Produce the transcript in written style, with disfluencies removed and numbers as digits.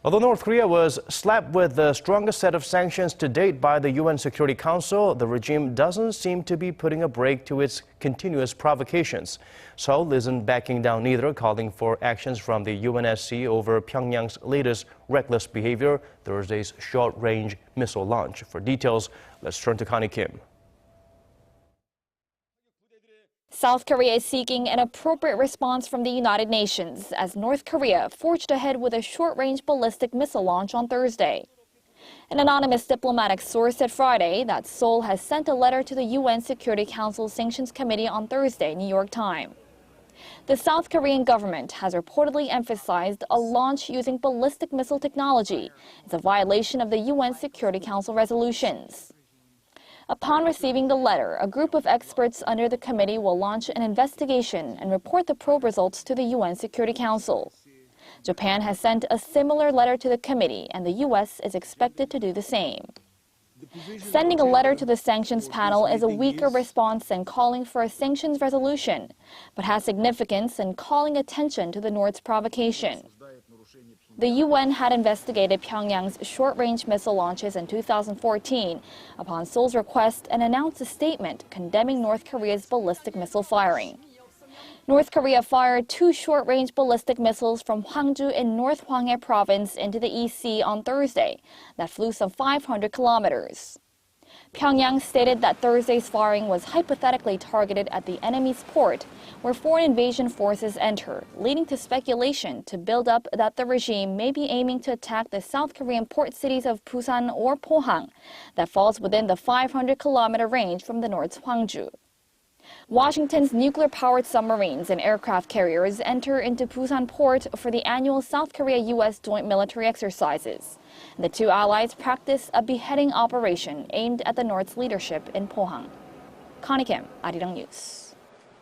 Although North Korea was slapped with the strongest set of sanctions to date by the UN Security Council, the regime doesn't seem to be putting a break to its continuous provocations. Seoul isn't backing down either, calling for actions from the UNSC over Pyongyang's latest reckless behavior, Thursday's short-range missile launch. For details, let's turn to Connie Kim. South Korea is seeking an appropriate response from the United Nations as North Korea forged ahead with a short-range ballistic missile launch on Thursday. An anonymous diplomatic source said Friday that Seoul has sent a letter to the UN Security Council Sanctions Committee on Thursday, New York time. The South Korean government has reportedly emphasized a launch using ballistic missile technology is a violation of the UN Security Council resolutions. Upon receiving the letter, a group of experts under the committee will launch an investigation and report the probe results to the UN Security Council. Japan has sent a similar letter to the committee, and the U.S. is expected to do the same. Sending a letter to the sanctions panel is a weaker response than calling for a sanctions resolution, but has significance in calling attention to the North's provocation. The UN had investigated Pyongyang's short-range missile launches in 2014 upon Seoul's request and announced a statement condemning North Korea's ballistic missile firing. North Korea fired 2 short-range ballistic missiles from Hwangju in North Hwanghae province into the East Sea on Thursday that flew some 500 kilometers. Pyongyang stated that Thursday's firing was hypothetically targeted at the enemy's port, where foreign invasion forces enter, leading to speculation to build up that the regime may be aiming to attack the South Korean port cities of Busan or Pohang, that falls within the 500-kilometer range from the North's Hwangju. Washington's nuclear-powered submarines and aircraft carriers enter into Busan port for the annual South Korea-U.S. joint military exercises. The two allies practice a beheading operation aimed at the North's leadership in Pohang. Connie Kim, Arirang News.